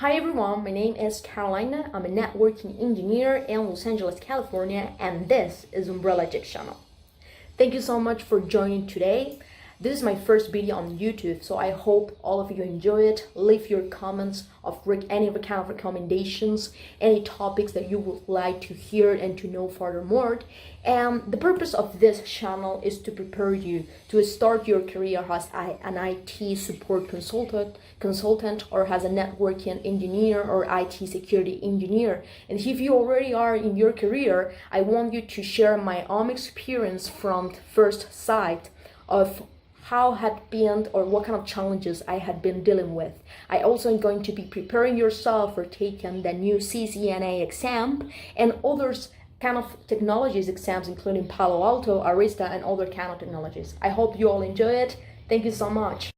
Hi everyone, my name is Carolina. I'm a networking engineer in Los Angeles, California, and this is UmbrellaGeeks channel. Thank you so much for joining today. This is my first video on YouTube, so I hope all of you enjoy it. Leave your comments of any other kind of recommendations, any topics that you would like to hear and to know furthermore. And the purpose of this channel is to prepare you to start your career as an IT support consultant or as a networking engineer or IT security engineer. And if you already are in your career, I want you to share my own experience from first sight of how had been or what kind of challenges I had been dealing with. I also am going to be preparing yourself for taking the new CCNA exam and others kind of technologies exams, including Palo Alto, Arista, and other kind of technologies. I hope you all enjoy it. Thank you so much.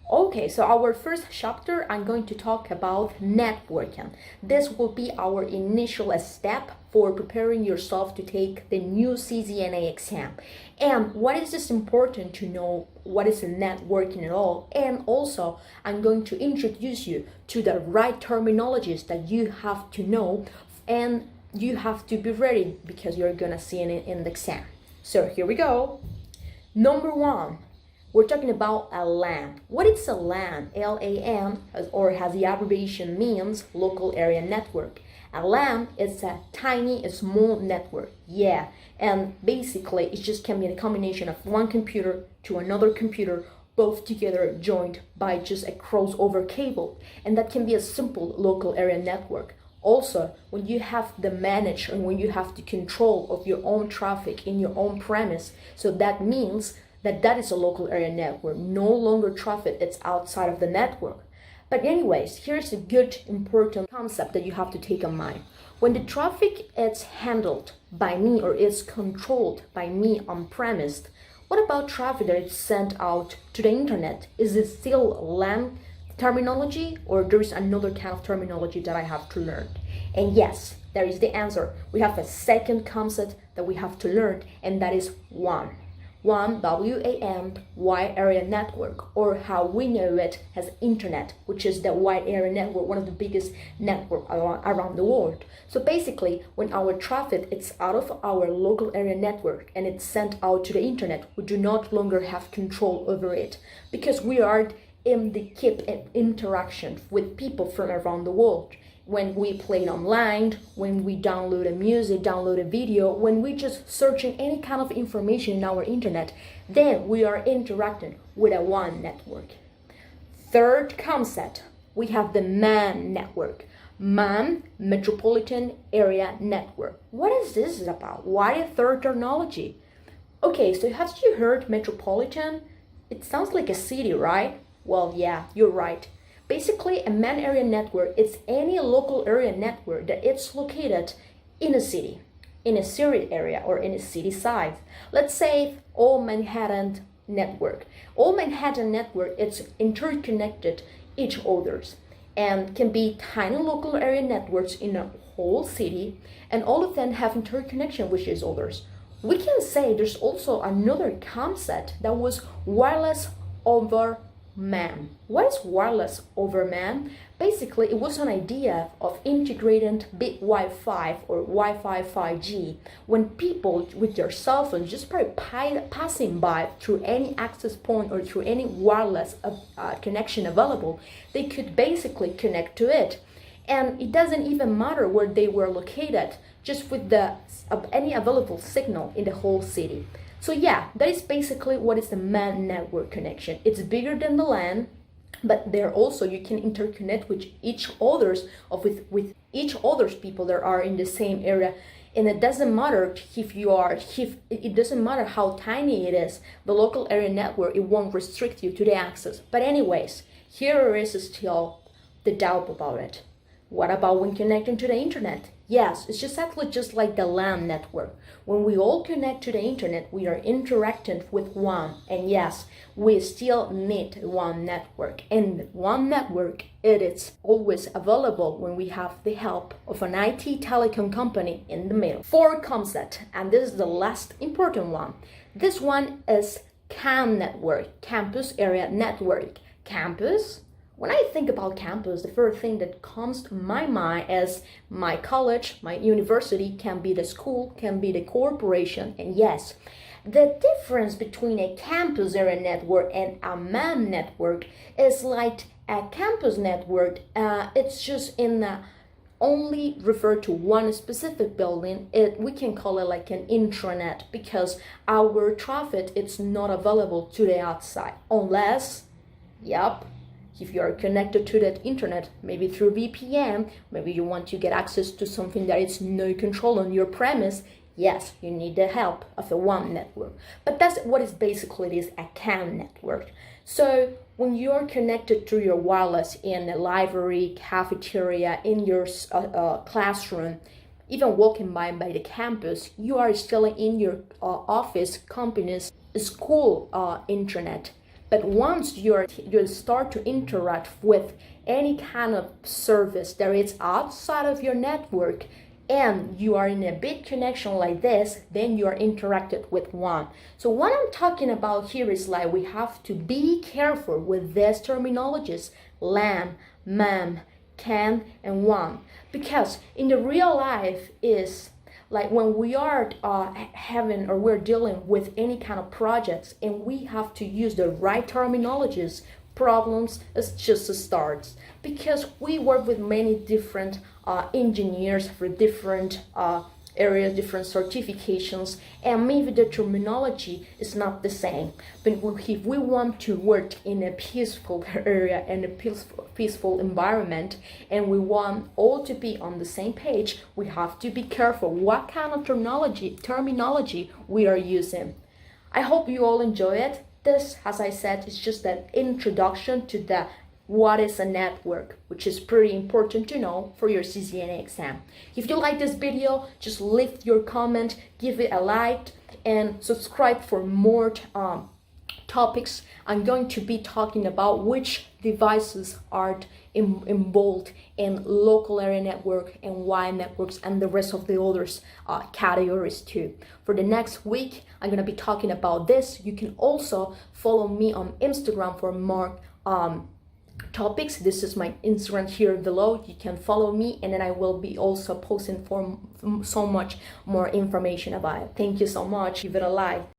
Okay, so our first chapter, I'm going to talk about networking. This will be our initial step for preparing yourself to take the new CCNA exam. And what is just important to know what is networking at all? And also, I'm going to introduce you to the right terminologies that you have to know and you have to be ready because you're gonna see it in the exam. So here we go. Number one. We're talking about a LAN. What is a LAN? LAN, or has the abbreviation means local area network. A LAN is a tiny, small network. Yeah, and basically it just can be a combination of one computer to another computer, both together joined by just a crossover cable. And that can be a simple local area network. Also, when you have the manage and when you have the control of your own traffic in your own premise, so that means that is a local area network. No longer traffic, it's outside of the network. But anyways, here's a good important concept that you have to take in mind. When the traffic is handled by me or is controlled by me on premise, what about traffic that is sent out to the internet? Is it still LAN terminology or there is another kind of terminology that I have to learn? And yes, there is the answer. We have a second concept that we have to learn, and that is WAN. WAN, WAN, wide area network, or how we know it as internet, which is the wide area network, one of the biggest networks around the world. So basically, when our traffic is out of our local area network and it's sent out to the internet, we do not longer have control over it because we are in the keep interaction with people from around the world. When we play online, when we download a music, download a video, when we just searching any kind of information in our internet, then we are interacting with a WAN network. Third concept, we have the MAN network. MAN, Metropolitan Area Network. What is this about? Why a third terminology? Okay, so have you heard metropolitan? It sounds like a city, right? Well, yeah, you're right. Basically, a MAN area network is any local area network that it's located in a city area, or in a city size. Let's say all Manhattan network. All Manhattan network, it's interconnected each others and can be tiny local area networks in a whole city, and all of them have interconnection with each others. We can say there's also another concept that was wireless over MAN. What is wireless over MAN? Basically, it was an idea of integrating big Wi-Fi or Wi-Fi 5G when people with their cell phones just passing by through any access point or through any wireless connection available, they could basically connect to it. And it doesn't even matter where they were located, just with any available signal in the whole city. So yeah, that is basically what is the MAN network connection. It's bigger than the LAN, but there also you can interconnect with each others with each others people that are in the same area. And it doesn't matter it doesn't matter how tiny it is. The local area network, it won't restrict you to the access. But anyways, here is still the doubt about it. What about when connecting to the internet? Yes, it's exactly just like the LAN network. When we all connect to the internet, we are interacting with WAN. And yes, we still need one network. And one network, it is always available when we have the help of an IT telecom company in the middle. Fourth concept, and this is the last important one. This one is CAN network, campus area network. Campus, When I think about campus, the first thing that comes to my mind is my college, my university, can be the school, can be the corporation, and yes, the difference between a campus area network and a MAN network is like a campus network, it's just in the only refer to one specific building. We can call it like an intranet because our traffic it's not available to the outside unless, yep, if you are connected to that internet, maybe through VPN, maybe you want to get access to something that is no control on your premise, yes, you need the help of a WAN network. But that's what is basically it is a CAN network. So when you're connected to your wireless in a library, cafeteria, in your classroom, even walking by the campus, you are still in your office, company's, school internet. But once you start to interact with any kind of service that is outside of your network, and you are in a big connection like this, then you are interacted with WAN. So what I'm talking about here is like we have to be careful with these terminologies, LAN, MAN, CAN, and WAN, because in the real life is like when we are having or we're dealing with any kind of projects and we have to use the right terminologies, problems is just a start, because we work with many different engineers for different areas, different certifications, and maybe the terminology is not the same. But if we want to work in a peaceful area and a peaceful environment, and we want all to be on the same page, we have to be careful what kind of terminology we are using. I hope you all enjoy it. This, as I said, is just an introduction to the what is a network, which is pretty important to know for your CCNA exam. If you like this video, just leave your comment, give it a like, and subscribe for more topics. I'm going to be talking about which devices are involved in local area network and why networks and the rest of the others categories too. For the next week, I'm going to be talking about this. You can also follow me on Instagram for more topics. This is my Instagram here below. You can follow me, and then I will be also posting for so much more information about it. Thank you so much. Give it a like.